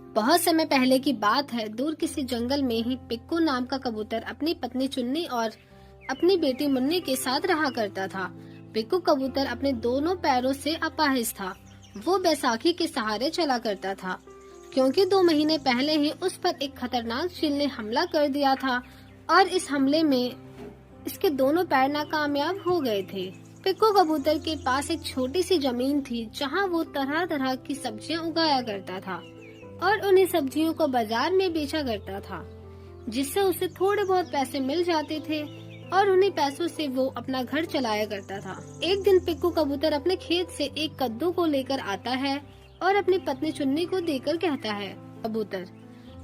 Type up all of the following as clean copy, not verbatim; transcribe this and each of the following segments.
बहुत समय पहले की बात है। दूर किसी जंगल में ही पिक्कू नाम का कबूतर अपनी पत्नी चुन्नी और अपनी बेटी मुन्नी के साथ रहा करता था। पिक्कू कबूतर अपने दोनों पैरों से अपाहिज था। वो बैसाखी के सहारे चला करता था, क्योंकि 2 महीने पहले ही उस पर एक खतरनाक चील ने हमला कर दिया था और इस हमले में इसके दोनों पैर नाकामयाब हो गए थे। पिक्कू कबूतर के पास एक छोटी सी जमीन थी, जहाँ वो तरह तरह की सब्जियां उगाया करता था और उन्हीं सब्जियों को बाजार में बेचा करता था, जिससे उसे थोड़े बहुत पैसे मिल जाते थे और उन्हीं पैसों से वो अपना घर चलाया करता था। एक दिन पिक्कू कबूतर अपने खेत से एक कद्दू को लेकर आता है और अपनी पत्नी चुन्नी को देकर कहता है, कबूतर,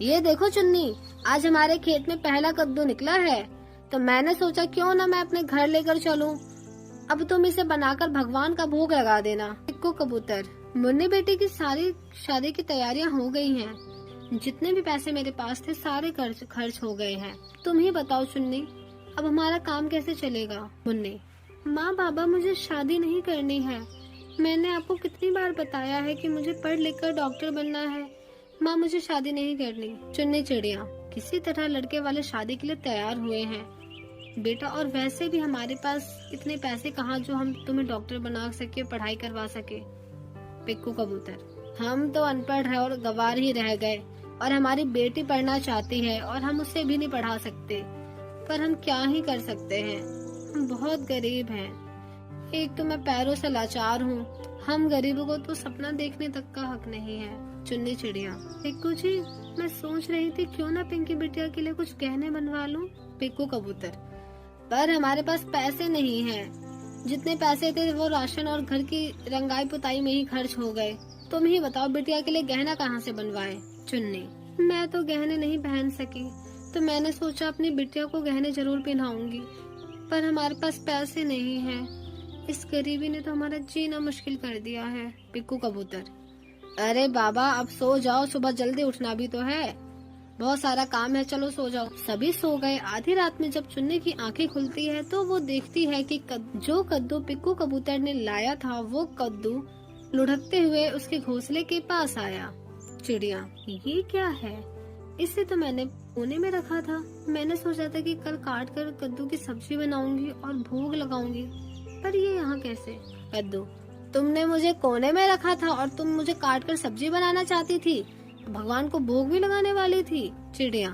ये देखो चुन्नी, आज हमारे खेत में पहला कद्दू निकला है, तो मैंने सोचा क्यों न मैं अपने घर लेकर चलूं। अब तुम इसे बनाकर भगवान का भोग लगा देना। पिक्कू कबूतर, मुन्नी बेटी की सारी शादी की तैयारियां हो गई हैं। जितने भी पैसे मेरे पास थे सारे खर्च हो गए हैं। तुम ही बताओ चुन्नी, अब हमारा काम कैसे चलेगा। मुन्नी, माँ बाबा, मुझे शादी नहीं करनी है। मैंने आपको कितनी बार बताया है कि मुझे पढ़ लिख कर डॉक्टर बनना है। माँ, मुझे शादी नहीं करनी। चुन्नी चिड़िया, किसी तरह लड़के वाले शादी के लिए तैयार हुए हैं बेटा, और वैसे भी हमारे पास इतने पैसे कहाँ जो हम तुम्हें डॉक्टर बना सके, पढ़ाई करवा सके। पिक्कू कबूतर, हम तो अनपढ़ है और गंवार ही रह गए, और हमारी बेटी पढ़ना चाहती है और हम उसे भी नहीं पढ़ा सकते, पर हम क्या ही कर सकते हैं। हम बहुत गरीब हैं। एक तो मैं पैरों से लाचार हूँ। हम गरीबों को तो सपना देखने तक का हक नहीं है। चुन्नी चिड़िया, पिक्कू जी, मैं सोच रही थी क्यों ना पिंकी बिटिया के लिए कुछ गहने बनवा लूं। पिक्कू कबूतर, पर हमारे पास पैसे नहीं हैं। जितने पैसे थे वो राशन और घर की रंगाई पुताई में ही खर्च हो गए। तुम ही बताओ, बिटिया के लिए गहना कहाँ से बनवाए। चुन्नी, मैं तो गहने नहीं पहन सकी, तो मैंने सोचा अपनी बिटिया को गहने जरूर पहनाऊंगी, पर हमारे पास पैसे नहीं हैं। इस गरीबी ने तो हमारा जीना मुश्किल कर दिया है। पिक्कू कबूतर, अरे बाबा, अब सो जाओ, सुबह जल्दी उठना भी तो है, बहुत सारा काम है, चलो सो जाओ। सभी सो गए। आधी रात में जब चुन्नी की आंखें खुलती है तो वो देखती है कि जो कद्दू पिक्कू कबूतर ने लाया था वो कद्दू लुढ़कते हुए उसके घोंसले के पास आया। चिड़िया, ये क्या है? इसे तो मैंने कोने में रखा था। मैंने सोचा था कि कल काट कर कद्दू की सब्जी बनाऊंगी और भोग लगाऊंगी, पर ये यहाँ कैसे? कद्दू, तुमने मुझे कोने में रखा था और तुम मुझे काट कर सब्जी बनाना चाहती थी, भगवान को भोग भी लगाने वाली थी। चिड़िया,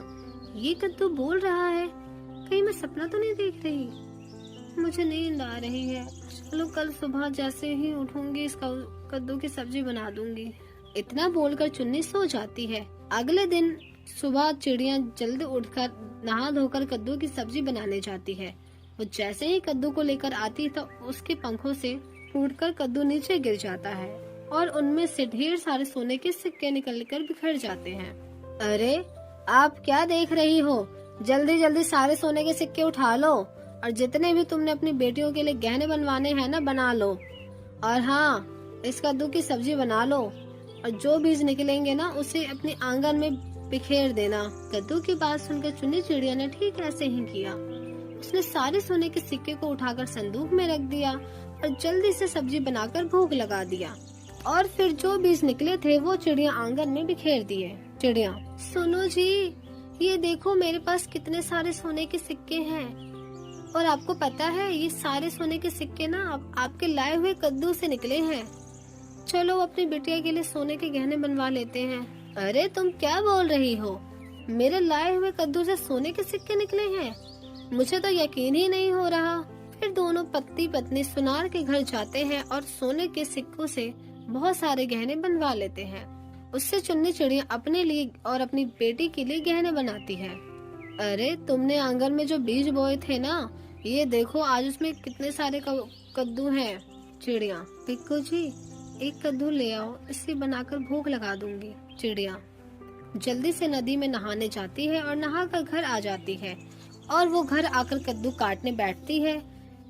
ये कद्दू बोल रहा है, कहीं मैं सपना तो नहीं देख रही। मुझे नींद आ रही है, चलो कल सुबह जैसे ही उठूंगी इस कद्दू की सब्जी बना दूंगी। इतना बोलकर चुन्नी सो जाती है। अगले दिन सुबह चिड़िया जल्दी उठकर नहा धोकर कद्दू की सब्जी बनाने जाती है। वो जैसे ही कद्दू को लेकर आती तो उसके पंखों से टूटकर कद्दू नीचे गिर जाता है और उनमें से ढेर सारे सोने के सिक्के निकलकर बिखर जाते हैं। अरे, आप क्या देख रही हो? जल्दी जल्दी सारे सोने के सिक्के उठा लो और जितने भी तुमने अपनी बेटियों के लिए गहने बनवाने हैं ना, बना लो। और हाँ, इस कद्दू की सब्जी बना लो और जो बीज निकलेंगे ना उसे अपने आंगन में बिखेर देना। कद्दू की बात सुनकर चुन्नी चिड़िया ने ठीक ऐसे ही किया। उसने सारे सोने के सिक्के को उठाकर संदूक में रख दिया और जल्दी से सब्जी बनाकर भोग लगा दिया, और फिर जो बीज निकले थे वो चिड़िया आंगन में बिखेर दिए। चिड़िया, सुनो जी, ये देखो मेरे पास कितने सारे सोने के सिक्के हैं, और आपको पता है ये सारे सोने के सिक्के ना आपके लाए हुए कद्दू से निकले हैं। चलो अपनी बिटिया के लिए सोने के गहने बनवा लेते हैं। अरे, तुम क्या बोल रही हो? मेरे लाए हुए कद्दू से सोने के सिक्के निकले हैं? मुझे तो यकीन ही नहीं हो रहा। फिर दोनों पति पत्नी सुनार के घर जाते हैं और सोने के सिक्कों से बहुत सारे गहने बनवा लेते हैं। उससे चुन्नी चिड़िया अपने लिए और अपनी बेटी के लिए गहने बनाती है। अरे, तुमने आंगन में जो बीज बोए थे ना, ये देखो आज उसमें कितने सारे कद्दू हैं। चिड़िया, पिक्कू जी, एक कद्दू ले आओ, इसे बनाकर भोग लगा दूंगी। चिड़िया जल्दी से नदी में नहाने जाती है और नहाकर घर आ जाती है, और वो घर आकर कद्दू काटने बैठती है।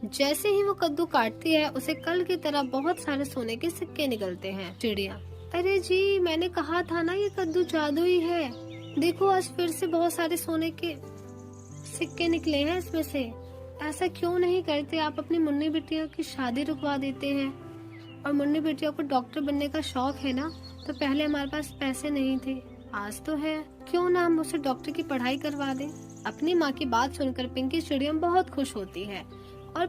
जैसे ही वो कद्दू काटती है उसे कल की तरह बहुत सारे सोने के सिक्के निकलते हैं। चिड़िया, अरे जी, मैंने कहा था ना ये कद्दू जादुई है। देखो आज फिर से बहुत सारे सोने के सिक्के निकले हैं इसमें से। ऐसा क्यों नहीं करते आप? अपनी मुन्नी बिटिया की शादी रुकवा देते हैं। और मुन्नी बिटिया को डॉक्टर बनने का शौक है ना, तो पहले हमारे पास पैसे नहीं थे, आज तो है, क्यों ना हम उसे डॉक्टर की पढ़ाई करवा दें। अपनी माँ की बात सुनकर पिंकी चिड़िया बहुत खुश होती है और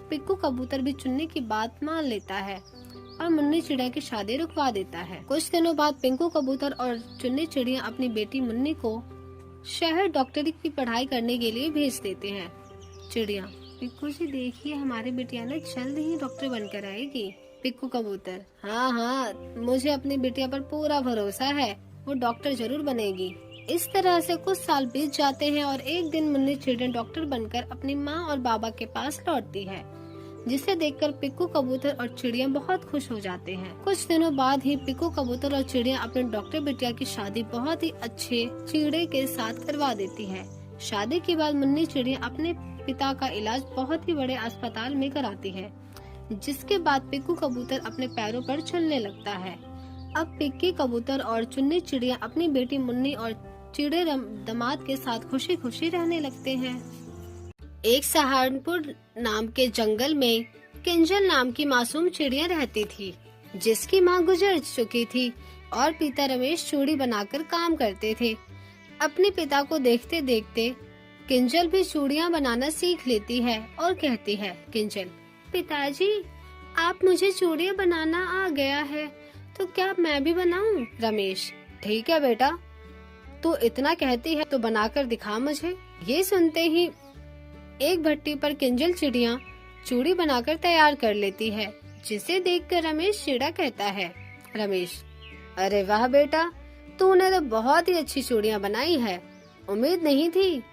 पिक्कू कबूतर भी चुन्नी की बात मान लेता है और मुन्नी चिड़िया की शादी रुकवा देता है। कुछ दिनों बाद पिंकू कबूतर और चुन्नी चिड़िया अपनी बेटी मुन्नी को शहर डॉक्टरी की पढ़ाई करने के लिए भेज देते हैं। चिड़िया, पिक्कू जी देखिए, हमारी बिटिया ने जल्द ही डॉक्टर बनकर आएगी। पिक्कू कबूतर, हाँ हाँ, मुझे अपनी बिटिया पर पूरा भरोसा है, वो डॉक्टर जरूर बनेगी। इस तरह से कुछ साल बीत जाते हैं और एक दिन मुन्नी चिड़िया डॉक्टर बनकर अपनी माँ और बाबा के पास लौटती है, जिसे देखकर पिक्कू कबूतर और चिड़िया बहुत खुश हो जाते हैं। कुछ दिनों बाद ही पिक्कू कबूतर और चिड़िया अपने डॉक्टर बिटिया की शादी बहुत ही अच्छे चिड़े के साथ करवा देती है। शादी के बाद मुन्नी चिड़िया अपने पिता का इलाज बहुत ही बड़े अस्पताल में कराती है, जिसके बाद पिक्कू कबूतर अपने पैरों पर चलने लगता है। अब पिक्की कबूतर और चुन्नी चिड़िया अपनी बेटी मुन्नी और चिड़े दामाद के साथ खुशी खुशी रहने लगते हैं। एक सहारनपुर नाम के जंगल में किंजल नाम की मासूम चिड़िया रहती थी, जिसकी माँ गुजर चुकी थी और पिता रमेश चूड़ी बनाकर काम करते थे। अपने पिता को देखते देखते किंजल भी चूड़ियाँ बनाना सीख लेती है और कहती है, किंजल, पिताजी आप मुझे चूड़ियाँ बनाना आ गया है, तो क्या मैं भी बनाऊं? रमेश, ठीक है बेटा, तू इतना कहती है तो बनाकर दिखा मुझे। ये सुनते ही एक भट्टी पर किंजल चिड़िया चूड़ी बनाकर तैयार कर लेती है, जिसे देखकर रमेश चिड़ा कहता है, रमेश, अरे वाह बेटा, तूने तो बहुत ही अच्छी चूड़ियाँ बनाई है, उम्मीद नहीं थी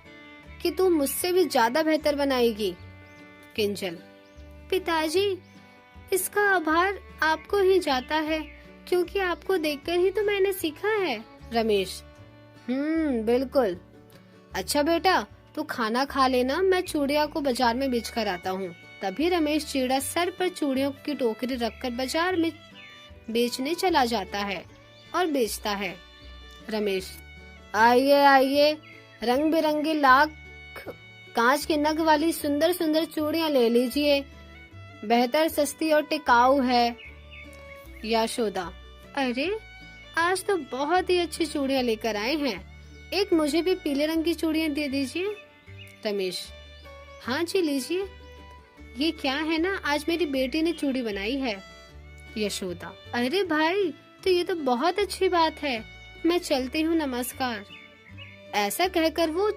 कि तू मुझसे भी ज्यादा बेहतर बनाएगी। किंजल, पिताजी इसका आभार आपको ही जाता है, क्योंकि आपको देखकर ही तो मैंने सीखा है। रमेश, बिल्कुल। अच्छा बेटा, तू खाना खा लेना, मैं चूड़िया को बाजार में बेच कर आता हूँ। तभी रमेश चिड़ा सर पर चूड़ियों की टोकरी रखकर बाजार में बेचने चला जाता है और बेचता है। रमेश, आइए आइए, रंग बिरंगी लाख कांच के नग वाली सुंदर सुंदर चूड़ियाँ ले लीजिए, बेहतर, सस्ती और टिकाऊ है। यशोदा, अरे आज तो बहुत ही अच्छी चूड़ियाँ लेकर आए हैं, एक मुझे भी पीले रंग की चूड़ियाँ दे दीजिए। रमेश, हाँ जी लीजिए, ये क्या है ना, आज मेरी बेटी ने चूड़ी बनाई है। यशोदा, अरे भाई, तो ये तो बहुत अच्छी बात है, मैं चलती हूँ, नमस्कार। ऐसा कहकर वो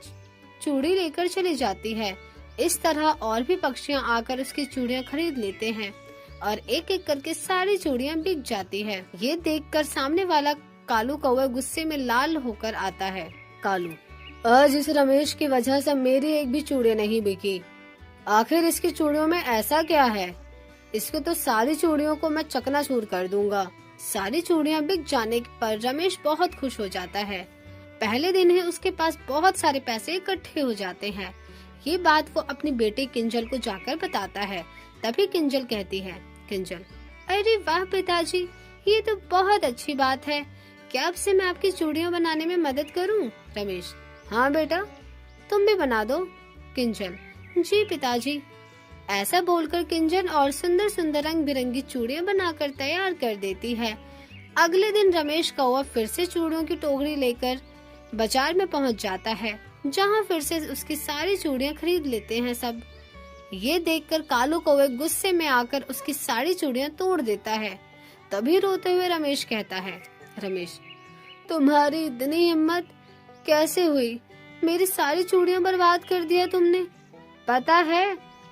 चूड़ी लेकर चली जाती है। इस तरह और भी पक्षियाँ आकर उसकी चूड़ियाँ खरीद लेते हैं और एक एक करके सारी चूड़ियाँ बिक जाती है। ये देखकर सामने वाला कालू कौवा गुस्से में लाल होकर आता है। कालू, आज इस रमेश की वजह से मेरी एक भी चूड़ियाँ नहीं बिकी, आखिर इसकी चूड़ियों में ऐसा क्या है, इसको तो सारी चूड़ियों को मैं चकनाचूर कर दूंगा। सारी चूड़ियाँ बिक जाने पर रमेश बहुत खुश हो जाता है। पहले दिन ही उसके पास बहुत सारे पैसे इकट्ठे हो जाते हैं। ये बात वो अपनी बेटी किंजल को जाकर बताता है। तभी किंजल कहती है, किंजल, अरे वाह पिताजी, ये तो बहुत अच्छी बात है, क्या अब से मैं आपकी चूड़ियाँ बनाने में मदद करूँ? रमेश, हाँ बेटा, तुम भी बना दो। किंजल, जी पिताजी। ऐसा बोलकर किंजल और सुंदर सुंदर रंग बिरंगी चूड़ियाँ बनाकर तैयार कर देती है। अगले दिन रमेश कौवा फिर से चूड़ियों की टोकरी लेकर बाजार में पहुँच जाता है, जहाँ फिर से उसकी सारी चूड़ियाँ खरीद लेते हैं सब। ये देखकर कालू कौवे गुस्से में आकर उसकी सारी चूड़ियाँ तोड़ देता है। तभी रोते हुए रमेश कहता है, रमेश, तुम्हारी इतनी हिम्मत कैसे हुई, मेरी सारी चूड़ियाँ बर्बाद कर दिया तुमने, पता है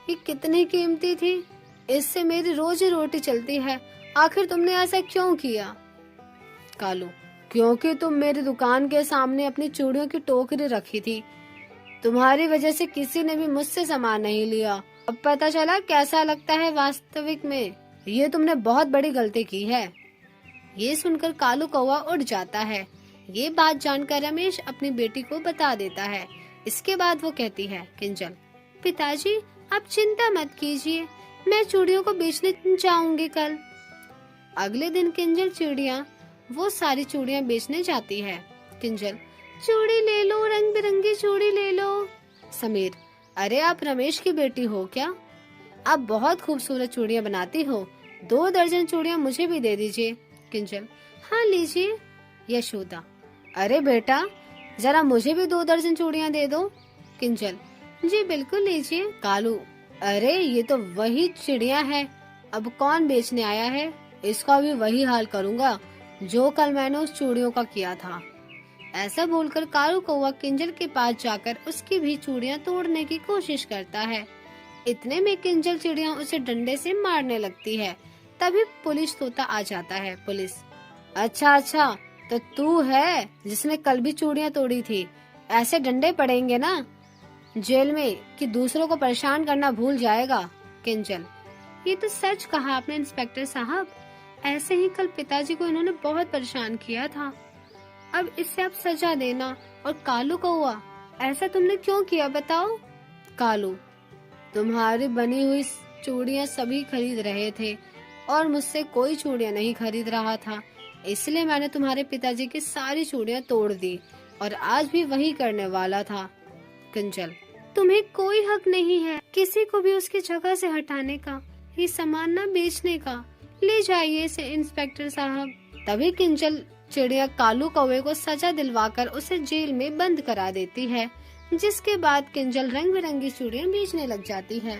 ये कितनी कीमती थी, इससे मेरी रोजी रोटी चलती है, आखिर तुमने ऐसा क्यों किया? कालू, क्योंकि तुम मेरी दुकान के सामने अपनी चूड़ियों की टोकरी रखी थी, तुम्हारी वजह से किसी ने भी मुझसे सामान नहीं लिया, अब पता चला कैसा लगता है वास्तविक में, ये तुमने बहुत बड़ी गलती की है। ये सुनकर कालू कौवा उड़ जाता है। ये बात जानकर रमेश अपनी बेटी को बता देता है। इसके बाद वो कहती है, किंजल, पिताजी आप चिंता मत कीजिए, मैं चूड़ियों को बेचने जाऊंगी कल। अगले दिन किंजल चिड़िया वो सारी चूड़ियाँ बेचने जाती है। किंजल, चूड़ी ले लो, रंग बिरंगी चूड़ी ले लो। समीर, अरे आप रमेश की बेटी हो क्या? आप बहुत खूबसूरत चूड़ियाँ बनाती हो, 2 दर्जन चूड़ियाँ मुझे भी दे दीजिए। किंजल, हाँ लीजिए। यशोदा, अरे बेटा, जरा मुझे भी 2 दर्जन चूड़ियाँ दे दो। किंजल, जी बिल्कुल लीजिए। कालू, अरे ये तो वही चिड़िया है, अब कौन बेचने आया है? इसका भी वही हाल करूँगा जो कल मैंने उस चूड़ियों का किया था। ऐसा बोलकर कालू कौवा किंजल के पास जाकर उसकी भी चूड़ियाँ तोड़ने की कोशिश करता है। इतने में किंजल चिड़िया उसे डंडे से मारने लगती है। तभी पुलिस तोता आ जाता है। पुलिस, अच्छा, तो तू है जिसने कल भी चूड़ियाँ तोड़ी थी। ऐसे डंडे पड़ेंगे ना जेल में कि दूसरों को परेशान करना भूल जाएगा। किंजल, ये तो सच कहा आपने इंस्पेक्टर साहब, ऐसे ही कल पिताजी को इन्होंने बहुत परेशान किया था। अब इससे आप सजा देना। और कालू कौवा, ऐसा तुमने क्यों किया बताओ? कालू, तुम्हारी बनी हुई चूड़ियाँ सभी खरीद रहे थे और मुझसे कोई चूड़ियाँ नहीं खरीद रहा था, इसलिए मैंने तुम्हारे पिताजी की सारी चूड़ियाँ तोड़ दी और आज भी वही करने वाला था। किंजल, तुम्हें कोई हक नहीं है किसी को भी उसकी जगह से हटाने का, ये सामान न बेचने का। ले जाइए इसे इंस्पेक्टर साहब। तभी किंजल चिड़िया कालू कौवे को सजा दिलवाकर उसे जेल में बंद करा देती है, जिसके बाद किंजल रंग बिरंगी चूड़ियाँ बेचने लग जाती है।